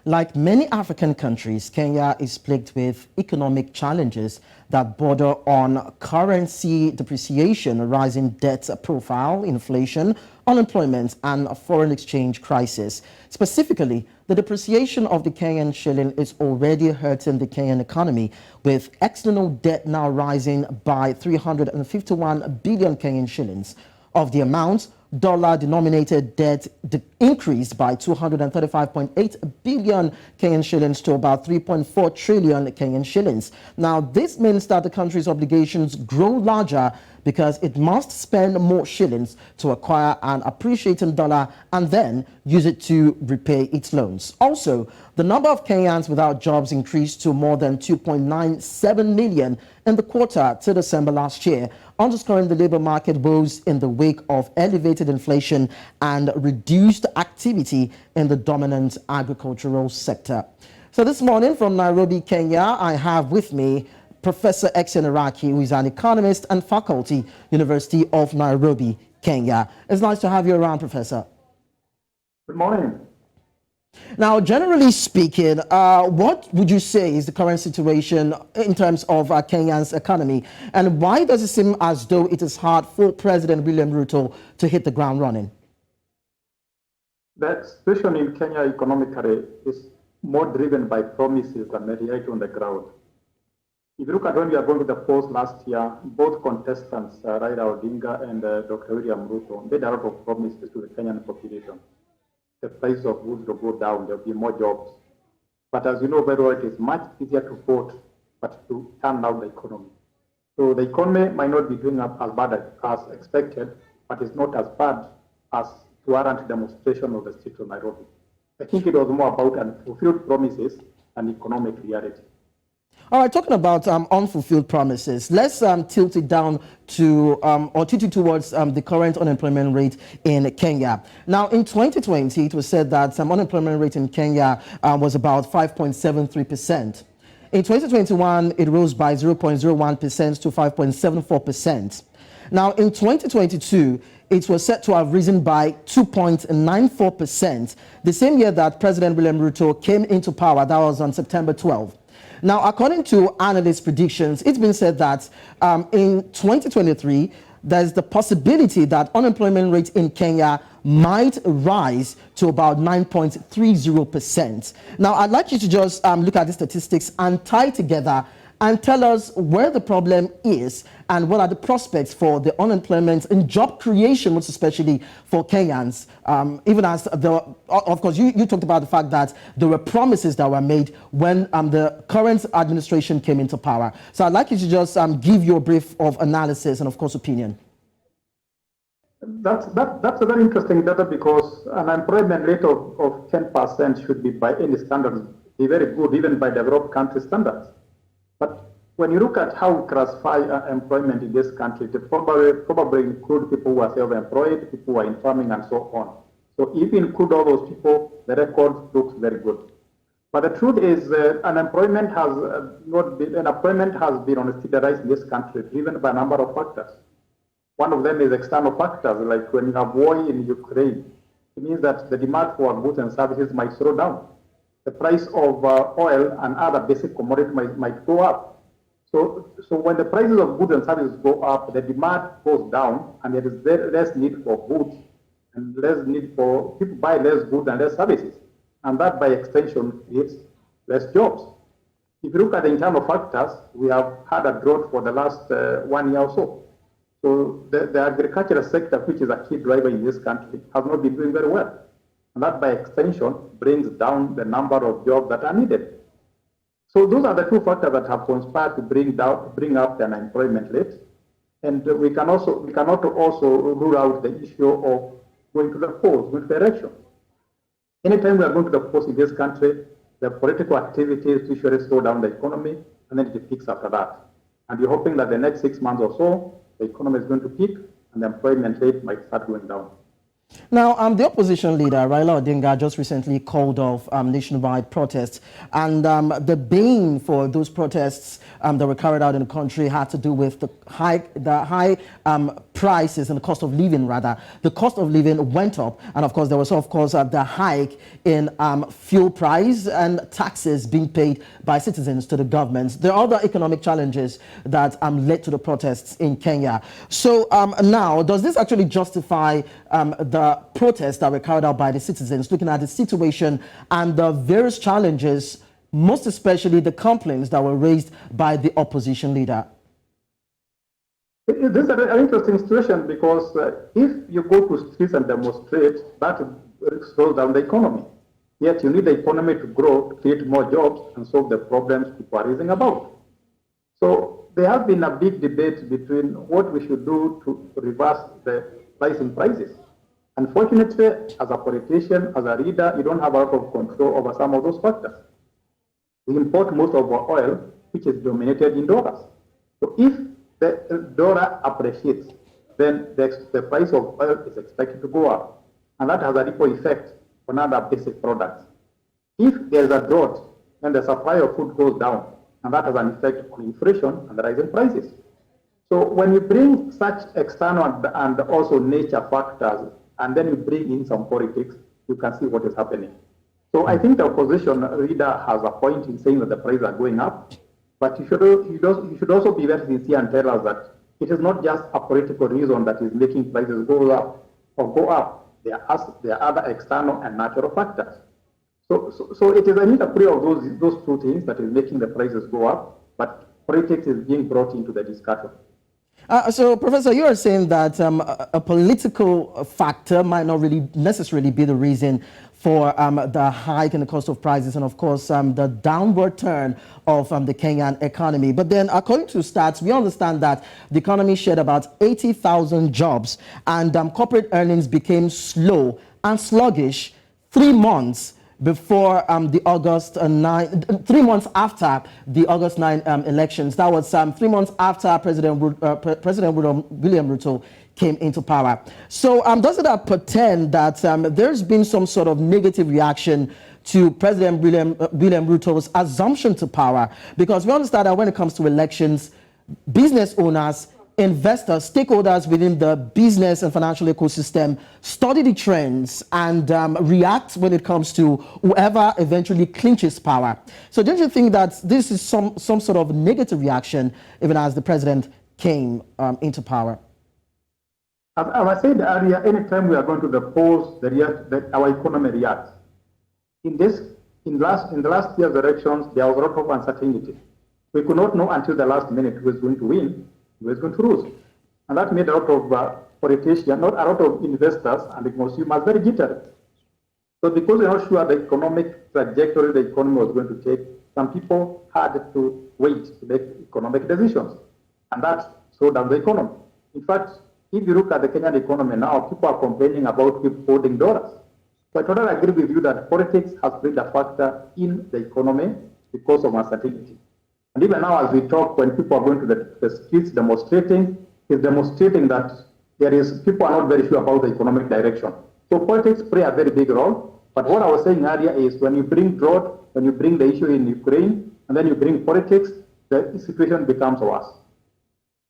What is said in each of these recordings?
Like many African countries, Kenya is plagued with economic challenges that border on currency depreciation, rising debt profile, inflation, unemployment, and a foreign exchange crisis. Specifically, the depreciation of the Kenyan shilling is already hurting the Kenyan economy, with external debt now rising by 351 billion Kenyan shillings. Of the amount, dollar-denominated debt increased by 235.8 billion Kenyan shillings to about 3.4 trillion Kenyan shillings. Now, this means that the country's obligations grow larger because it must spend more shillings to acquire an appreciating dollar and then use it to repay its loans. Also, the number of Kenyans without jobs increased to more than 2.97 million in the quarter to December last year, underscoring the labor market woes in the wake of elevated inflation and reduced activity in the dominant agricultural sector. So this morning from Nairobi, Kenya, I have with me Professor Lekan Iraki, who is an economist and faculty, University of Nairobi, Kenya. It's nice to have you around, Professor. Good morning. Now, generally speaking, what would you say is the current situation in terms of Kenya's economy? And why does it seem as though it is hard for President William Ruto to hit the ground running? The situation in Kenya economically is more driven by promises than reality on the ground. If you look at when we are going to the polls last year, both contestants, Raila Odinga and Dr. William Ruto, made a lot of promises to the Kenyan population. The price of goods will go down, there will be more jobs. But as you know very well, it is much easier to vote, but to turn down the economy. So the economy might not be doing as bad as expected, but it's not as bad as to warrant demonstration of the streets of Nairobi. I think it was more about unfulfilled promises and economic reality. All right, talking about unfulfilled promises, let's tilt it down to, or tilt it towards the current unemployment rate in Kenya. Now, in 2020, it was said that unemployment rate in Kenya was about 5.73%. In 2021, it rose by 0.01% to 5.74%. Now, in 2022, it was set to have risen by 2.94%, the same year that President William Ruto came into power. That was on September 12. Now, according to analyst predictions, it's been said that in 2023, there's the possibility that unemployment rate in Kenya might rise to about 9.30%. Now, I'd like you to just look at the statistics and tie together and tell us where the problem is and what are the prospects for the unemployment and job creation, most especially for Kenyans. Even as, of course, you talked about the fact that there were promises that were made when the current administration came into power. So I'd like you to just give your brief of analysis and, of course, opinion. That's a very interesting data because an unemployment rate of 10% should be, by any standards, be very good, even by developed country standards. But when you look at how we classify employment in this country, they probably include people who are self-employed, people who are in farming, and so on. So if you include all those people, the record looks very good. But the truth is, unemployment has been on a steady rise in this country, driven by a number of factors. One of them is external factors, like when you have war in Ukraine, it means that the demand for goods and services might slow down. The price of oil and other basic commodities might go up. So when the prices of goods and services go up, the demand goes down, and there is less need for goods and less need for people buy less goods and less services. And that, by extension, creates less jobs. If you look at the internal factors, we have had a drought for the last 1 year or so. So the agricultural sector, which is a key driver in this country, has not been doing very well. And that, by extension, brings down the number of jobs that are needed. So those are the two factors that have conspired to bring up the unemployment rate. And we cannot also rule out the issue of going to the polls, going to the election. Anytime we are going to the polls in this country, the political activities usually slow down the economy, and then it peaks after that. And we're hoping that the next 6 months or so, the economy is going to peak, and the employment rate might start going down. Now, the opposition leader, Raila Odinga, just recently called off nationwide protests. And the bane for those protests that were carried out in the country had to do with the high prices and the cost of living, rather, the cost of living went up. And of course, there was, of course, the hike in fuel price and taxes being paid by citizens to the government. There are other economic challenges that led to the protests in Kenya. So now, does this actually justify the protests that were carried out by the citizens, looking at the situation and the various challenges, most especially the complaints that were raised by the opposition leader? This is an interesting situation because if you go to streets and demonstrate, that slows down the economy. Yet you need the economy to grow, to create more jobs, and solve the problems people are raising about. So there has been a big debate between what we should do to reverse the rising prices. Unfortunately, as a politician, as a leader, you don't have a lot of control over some of those factors. We import most of our oil, which is denominated in dollars. So if the dollar appreciates, then the price of oil is expected to go up. And that has a ripple effect on other basic products. If there is a drought, then the supply of food goes down, and that has an effect on inflation and the rising prices. So when you bring such external and also nature factors, and then you bring in some politics, you can see what is happening. So I think the opposition leader has a point in saying that the prices are going up, but you should also be very sincere and tell us that it is not just a political reason that is making prices go up or go up. There are other external and natural factors. So it is an interplay of those two things that is making the prices go up, but politics is being brought into the discussion. So, Professor, you are saying that a political factor might not really necessarily be the reason for the hike in the cost of prices and, of course, the downward turn of the Kenyan economy. But then, according to stats, we understand that the economy shed about 80,000 jobs, and corporate earnings became slow and sluggish 3 months before the August 9, 3 months after the August 9 elections. That was 3 months after President William Ruto came into power. So does it pretend that there's been some sort of negative reaction to President William Ruto's assumption to power? Because we understand that when it comes to elections, business owners, investors, stakeholders within the business and financial ecosystem study the trends and react when it comes to whoever eventually clinches power. So don't you think that this is some sort of negative reaction even as the president came into power? As I said earlier, anytime we are going to the polls, our economy reacts. In the last year's elections, there was a lot of uncertainty. We could not know until the last minute who was going to win, who was going to lose. And that made a lot of politicians, not a lot of investors and the consumers very jittery. So because we're not sure the economic trajectory the economy was going to take, some people had to wait to make economic decisions. And that slowed down the economy. In fact, if you look at the Kenyan economy now, people are complaining about people holding dollars. So I totally agree with you that politics has played a factor in the economy because of uncertainty. And even now, as we talk, when people are going to the streets demonstrating, it's demonstrating that people are not very sure about the economic direction. So politics play a very big role. But what I was saying earlier is when you bring drought, when you bring the issue in Ukraine, and then you bring politics, the situation becomes worse.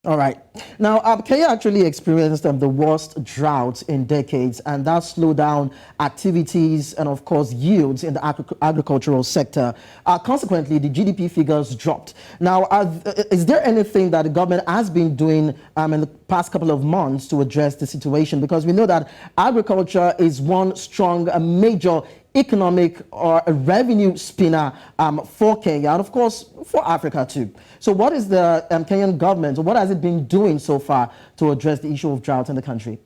All right. Now, Kenya actually experienced the worst drought in decades, and that slowed down activities and, of course, yields in the agricultural sector. Consequently, the GDP figures dropped. Now, is there anything that the government has been doing in the past couple of months to address the situation? Because we know that agriculture is one strong, major economic or a revenue spinner for Kenya and, of course, for Africa too. So what is the Kenyan government, or what has it been doing so far to address the issue of drought in the country?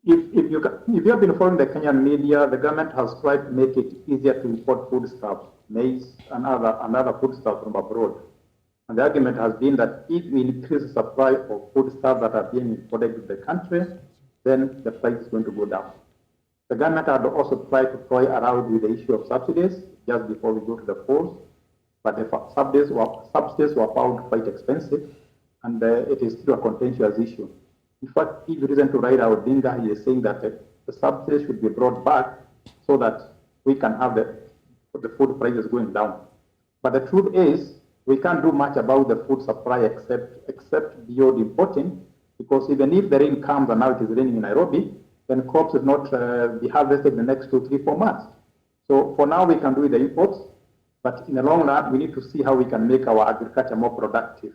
If you have been following the Kenyan media, the government has tried to make it easier to import foodstuffs, maize and other foodstuffs from abroad. And the argument has been that if we increase the supply of foodstuffs that are being imported to the country, then the price is going to go down. The government had also tried to toy around with the issue of subsidies just before we go to the polls, but the subsidies were found quite expensive, and it is still a contentious issue. In fact, if you listen to Raila Odinga, he is saying that the subsidies should be brought back so that we can have the food prices going down. But the truth is, we can't do much about the food supply except beyond importing, Because even if the rain comes and now it is raining in Nairobi, then crops will not be harvested in the next 2, 3, 4 months. So for now, we can do the imports, but in the long run, we need to see how we can make our agriculture more productive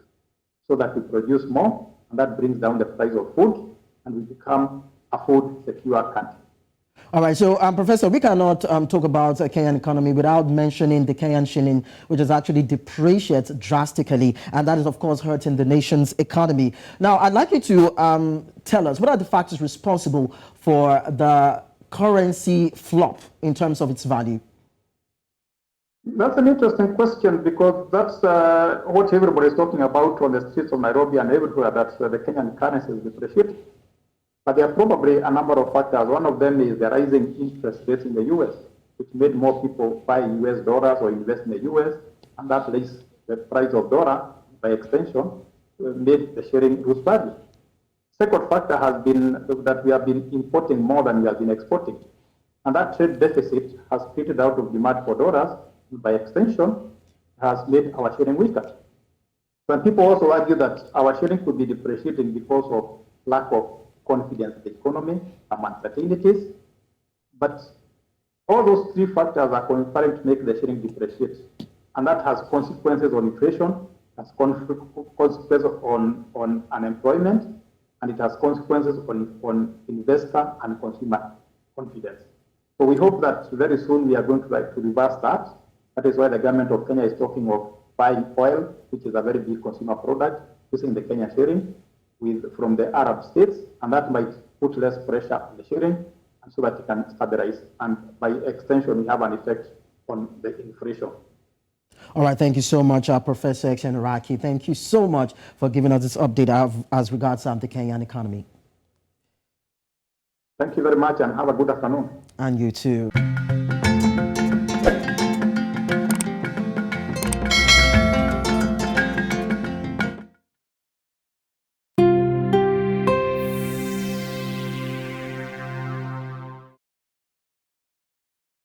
so that we produce more, and that brings down the price of food, and we become a food secure country. All right, so Professor, we cannot talk about the Kenyan economy without mentioning the Kenyan shilling, which has actually depreciated drastically, and that is, of course, hurting the nation's economy. Now, I'd like you to tell us, what are the factors responsible for the currency flop in terms of its value? That's an interesting question, because that's what everybody is talking about on the streets of Nairobi and everywhere, that the Kenyan currency is depreciating. But there are probably a number of factors. One of them is the rising interest rates in the US, which made more people buy US dollars or invest in the US, and that raised the price of dollar. By extension, made the shilling lose value. Second factor has been that we have been importing more than we have been exporting, and that trade deficit has created out of demand for dollars. By extension, has made our shilling weaker. Some people also argue that our shilling could be depreciating because of lack of confidence in the economy, some uncertainties. But all those three factors are conspiring to make the shilling depreciate. And that has consequences on inflation, has consequences on unemployment, and it has consequences on investor and consumer confidence. So we hope that very soon we are going to reverse that. That is why the government of Kenya is talking of buying oil, which is a very big consumer product, using the Kenya shilling from the Arab states, and that might put less pressure on the shilling, and so that it can stabilize, and by extension, we have an effect on the inflation. All right, thank you so much, Professor Iraki. Thank you so much for giving us this update as regards the Kenyan economy. Thank you very much, and have a good afternoon. And you too.